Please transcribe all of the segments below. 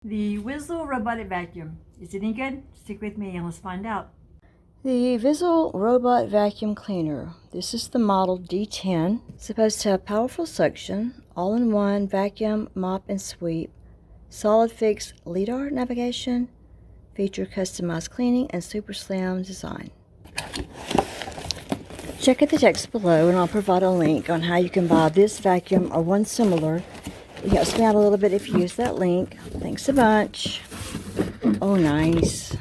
The Vyzzle Robotic Vacuum. Is it any good? Stick with me and let's find out. The Vyzzle Robot Vacuum Cleaner. This is the model D10. It's supposed to have powerful suction, all-in-one vacuum, mop, and sweep, solid fix LiDAR navigation, feature customized cleaning, and super slim design. Check out the text below and I'll provide a link on how you can buy this vacuum or one similar. It helps me out a little bit if you use that link. Thanks a bunch. Oh, nice.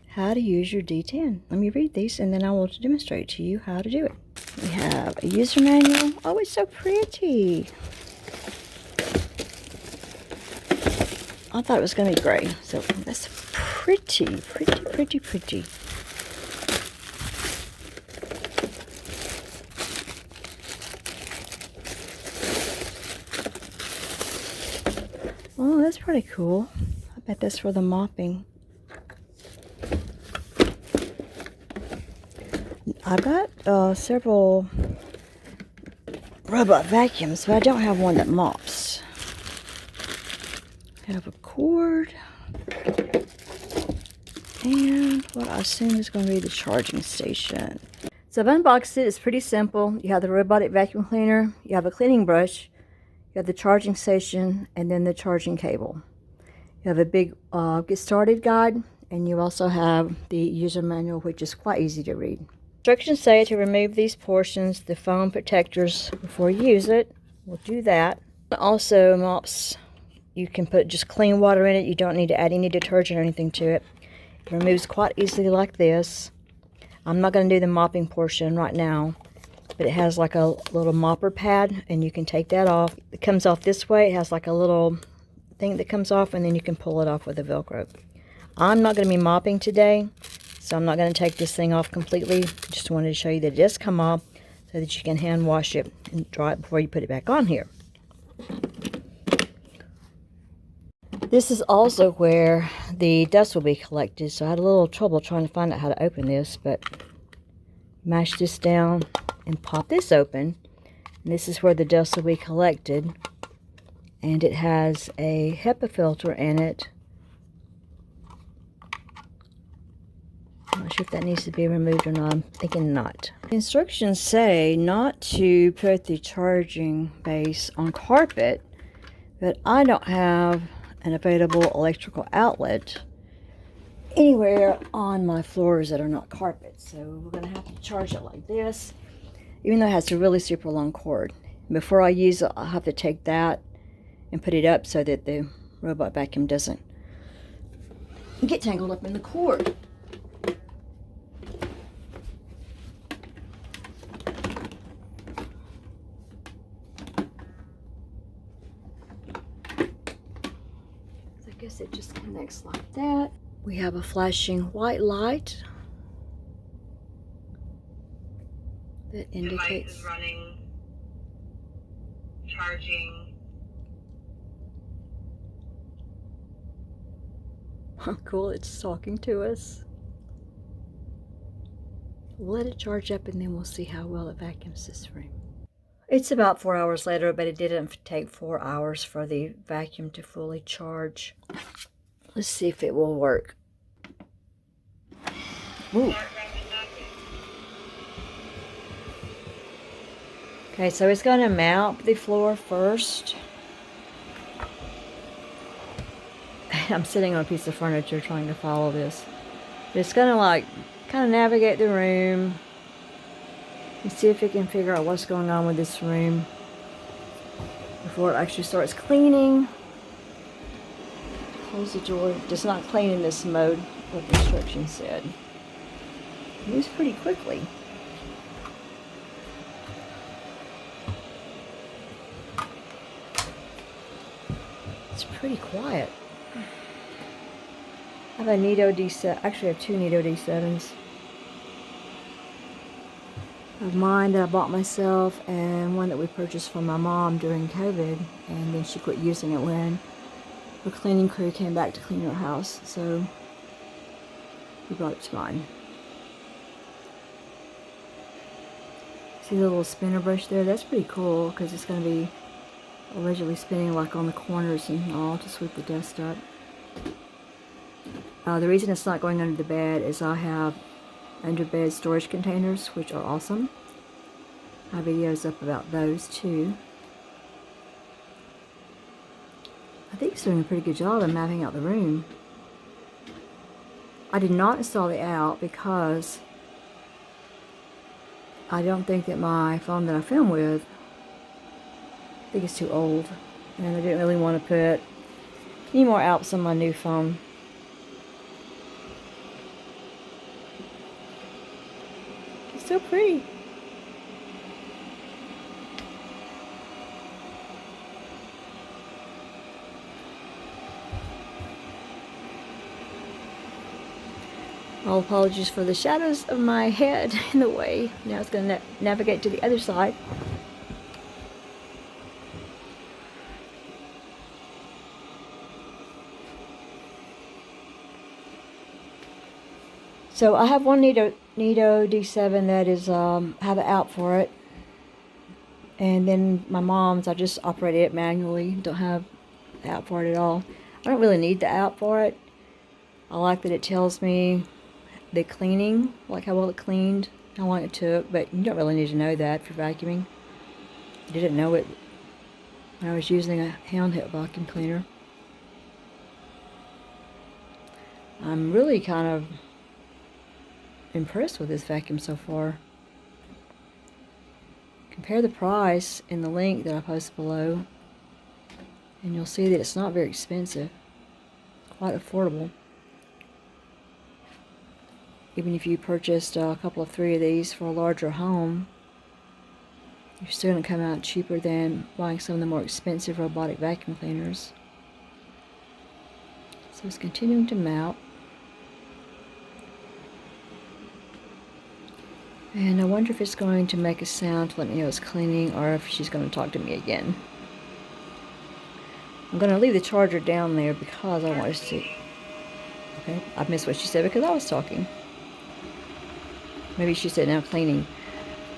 How to use your D10. Let me read these and then I will demonstrate to you how to do it. We have a user manual. Oh, it's so pretty. I thought it was going to be gray. So that's pretty. Oh, that's pretty cool. I bet that's for the mopping. I've got several robot vacuums, but I don't have one that mops. I have a cord and what I assume is going to be the charging station. So I've unboxed it. It's pretty simple. You have the robotic vacuum cleaner, you have a cleaning brush, you have the charging station, and then the charging cable. You have a big get started guide, and you also have the user manual, which is quite easy to read. Instructions say to remove these portions, the foam protectors, before you use it. We'll do that. Also mops, you can put just clean water in it. You don't need to add any detergent or anything to it. It removes quite easily like this. I'm not going to do the mopping portion right now, but it has like a little mopper pad, and you can take that off. It comes off this way. It has like a little thing that comes off, and then you can pull it off with a Velcro. I'm not going to be mopping today, so I'm not going to take this thing off completely. Just wanted to show you that it does come off so that you can hand wash it and dry it before you put it back on here. This is also where the dust will be collected, so I had a little trouble trying to find out how to open this, but mash this down and pop this open. And this is where the dust will be collected, and it has a HEPA filter in it. I'm not sure if that needs to be removed or not. I'm thinking not. The instructions say not to put the charging base on carpet, but I don't have an available electrical outlet anywhere on my floors that are not carpet. So we're going to have to charge it like this, even though it has a really super long cord. Before I use it, I'll have to take that and put it up so that the robot vacuum doesn't get tangled up in the cord. I guess it just connects like that. We have a flashing white light that indicates device is running, charging. how cool, it's talking to us. We'll let it charge up and then we'll see how well it vacuums this room. It's about 4 hours later, but it didn't take 4 hours for the vacuum to fully charge. Let's see if it will work. Ooh. Okay, so it's going to mount the floor first. I'm sitting on a piece of furniture trying to follow this. It's going to like kind of navigate the room and see if it can figure out what's going on with this room before it actually starts cleaning. Close the door. It does not clean in this mode, what the instructions said. It moves pretty quickly. It's pretty quiet. I have a Nito D7. Actually, I have two Nito D7s. Of mine that I bought myself, and one that we purchased from my mom during COVID, and then she quit using it when her cleaning crew came back to clean her house, so we brought it to mine. See the little spinner brush there? That's pretty cool because it's going to be allegedly spinning like on the corners and all to sweep the dust up. The reason it's not going under the bed is I have under bed storage containers, which are awesome. I have videos up about those too. I think it's doing a pretty good job of mapping out the room. I did not install the out because I don't think that my phone that I film with, I think it's too old, and I didn't really want to put any more apps on my new phone. It's so pretty. All apologies for the shadows of my head in the way. Now it's going to navigate to the other side. So I have one Neato D7 that is have an out for it, and then my mom's I just operated it manually. Don't have the out for it at all. I don't really need the out for it. I like that it tells me the cleaning, like how well it cleaned, how long it took, but you don't really need to know that for vacuuming. I didn't know it when I was using a handheld vacuum cleaner. I'm really kind of impressed with this vacuum so far. Compare the price in the link that I post below, and you'll see that it's not very expensive. Quite affordable. Even if you purchased a couple of 3 of these for a larger home, you're still going to come out cheaper than buying some of the more expensive robotic vacuum cleaners. So it's continuing to mount. And I wonder if it's going to make a sound to let me know it's cleaning, or if she's going to talk to me again. I'm going to leave the charger down there because I want to see. Okay, I missed what she said because I was talking. Maybe she said now cleaning.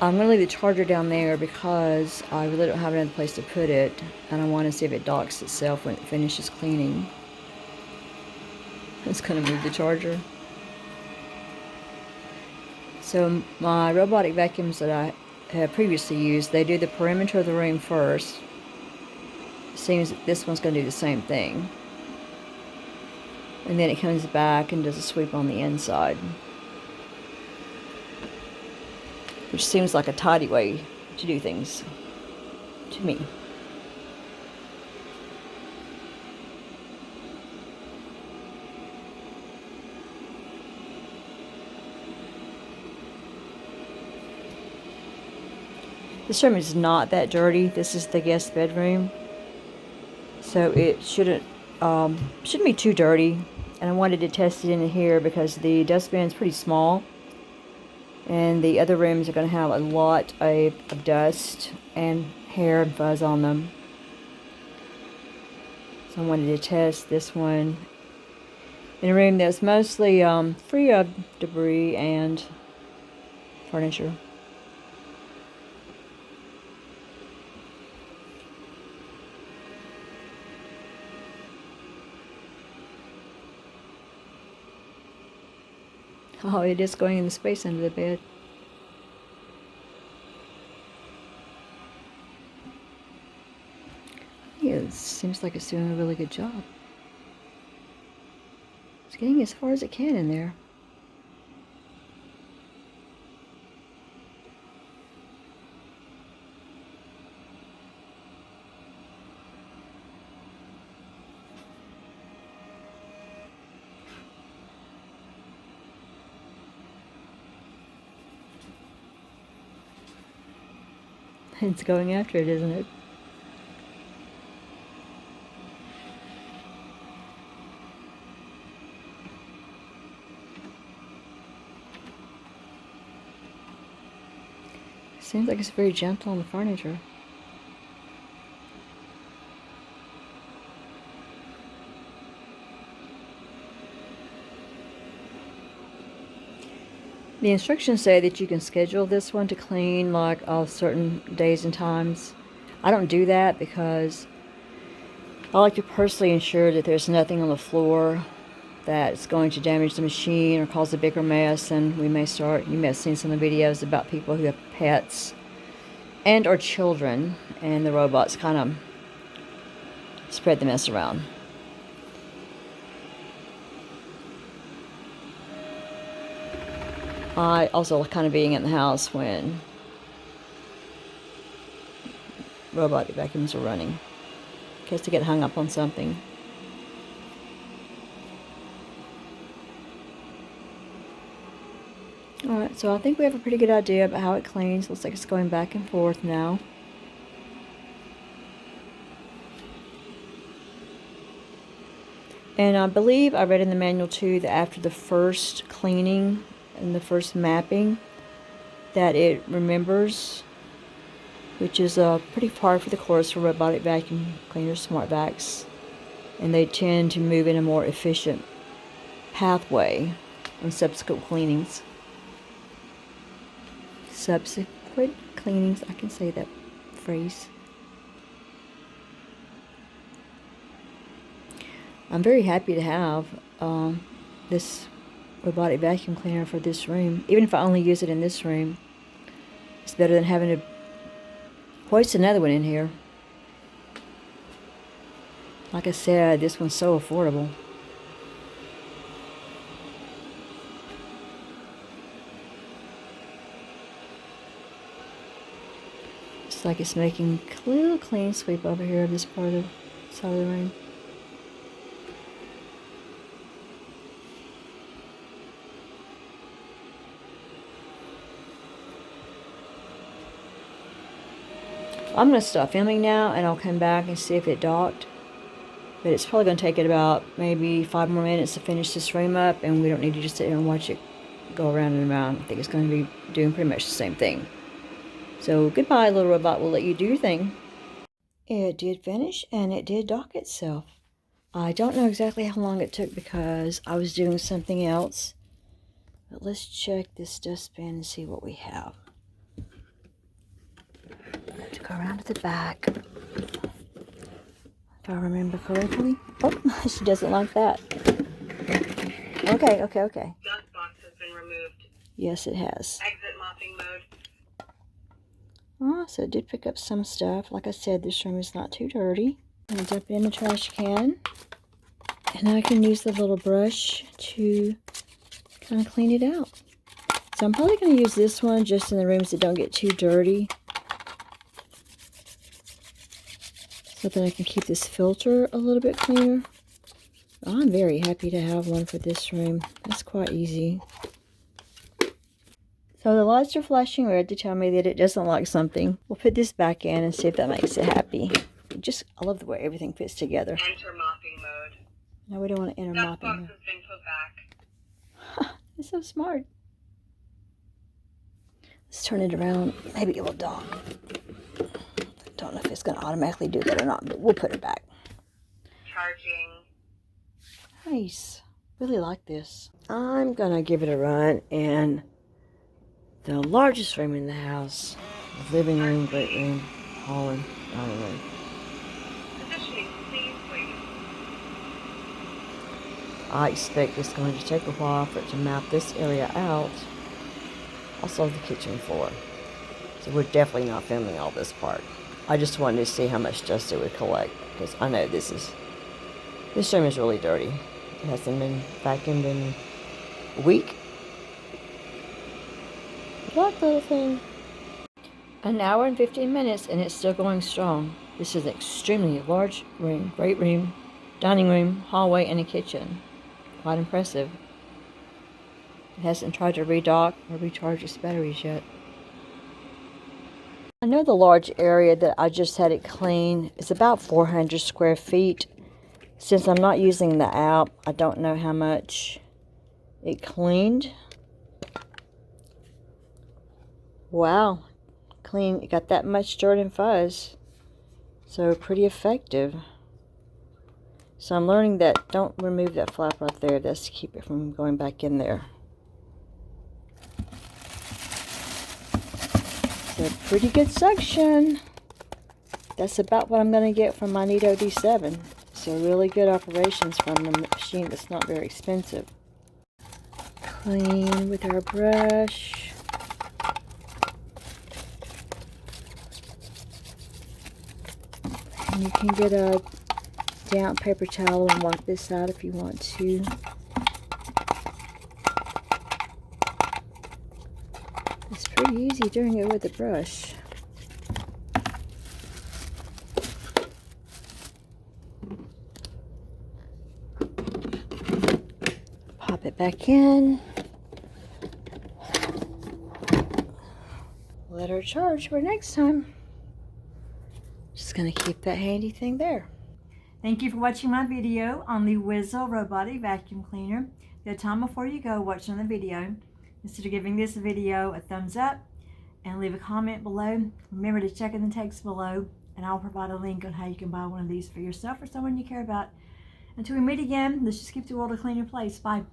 I'm going to leave the charger down there because I really don't have another place to put it, and I want to see if it docks itself when it finishes cleaning. It's going to move the charger. So my robotic vacuums that I have previously used, they do the perimeter of the room first. It seems that this one's going to do the same thing. And then it comes back and does a sweep on the inside. Which seems like a tidy way to do things to me. This room is not that dirty. This is the guest bedroom, so it shouldn't be too dirty. And I wanted to test it in here because the dustbin is pretty small, and the other rooms are going to have a lot of dust and hair and fuzz on them. So I wanted to test this one in a room that's mostly free of debris and furniture. Oh, it is going in the space under the bed. Yeah, it seems like it's doing a really good job. It's getting as far as it can in there. It's going after it, isn't it? Seems like it's very gentle on the furniture. The instructions say that you can schedule this one to clean like certain days and times. I don't do that because I like to personally ensure that there's nothing on the floor that it's going to damage the machine or cause a bigger mess, and you may have seen some of the videos about people who have pets and or children, and the robots kind of spread the mess around. I also like kind of being in the house when robotic vacuums are running, in case they get hung up on something. Alright, so I think we have a pretty good idea about how it cleans. Looks like it's going back and forth now. And I believe I read in the manual too that after the first cleaning and the first mapping that it remembers, which is pretty hard for the course for robotic vacuum cleaners, smart vacs, and they tend to move in a more efficient pathway on subsequent cleanings. Subsequent cleanings, I can say that phrase. I'm very happy to have this robotic vacuum cleaner for this room. Even if I only use it in this room, it's better than having to hoist another one in here. Like I said, this one's so affordable. It's like it's making a little clean sweep over here of this part of the side of the room. I'm going to stop filming now, and I'll come back and see if it docked. But it's probably going to take it about maybe 5 more minutes to finish this room up, and we don't need to just sit here and watch it go around and around. I think it's going to be doing pretty much the same thing. So goodbye, little robot. We'll let you do your thing. It did finish, and it did dock itself. I don't know exactly how long it took because I was doing something else. But let's check this dustbin and see what we have. I have to go around to the back, if I remember correctly. Oh, she doesn't like that. Okay. Dust box has been removed. Yes, it has. Exit mopping mode. Oh, so it did pick up some stuff. Like I said, this room is not too dirty. I'm going to dump it in the trash can. And I can use the little brush to kind of clean it out. So I'm probably going to use this one just in the rooms that don't get too dirty, so that I can keep this filter a little bit cleaner. I'm very happy to have one for this room. That's quite easy. So the lights are flashing red to tell me that it doesn't like something. We'll put this back in and see if that makes it happy. I love the way everything fits together. Enter mopping mode. No, we don't want to enter Dust mopping box mode. has been put back. It's so smart. Let's turn it around. Maybe it will dock. Don't know if it's going to automatically do that or not, but we'll put it back. Charging. Nice. Really like this. I'm going to give it a run in the largest room in the house. The living room, great room, hall, and dining room. Positioning, please wait. I expect it's going to take a while for it to map this area out. Also the kitchen floor. So we're definitely not filming all this part. I just wanted to see how much dust it would collect, because I know this room is really dirty. It hasn't been vacuumed in a week. Black little thing. An hour and 15 minutes, and it's still going strong. This is an extremely large room, great room, dining room, hallway, and a kitchen. Quite impressive. It hasn't tried to redock or recharge its batteries yet. I know the large area that I just had it clean is about 400 square feet. Since I'm not using the app, I don't know how much it cleaned. Wow, clean. It got that much dirt and fuzz. So pretty effective. So I'm learning that don't remove that flap right there. That's to keep it from going back in there. So pretty good suction. That's about what I'm going to get from my Nito D7. So really good operations from the machine that's not very expensive. Clean with our brush. And you can get a damp paper towel and wipe this out if you want to. It's pretty easy doing it with a brush. Pop it back in. Let her charge for next time. Just going to keep that handy thing there. Thank you for watching my video on the Vyzzle Robotic Vacuum Cleaner. Good time before you go watching the video. Consider giving this video a thumbs up and leave a comment below. Remember to check in the text below and I'll provide a link on how you can buy one of these for yourself or someone you care about. Until we meet again, let's just keep the world a cleaner place. Bye.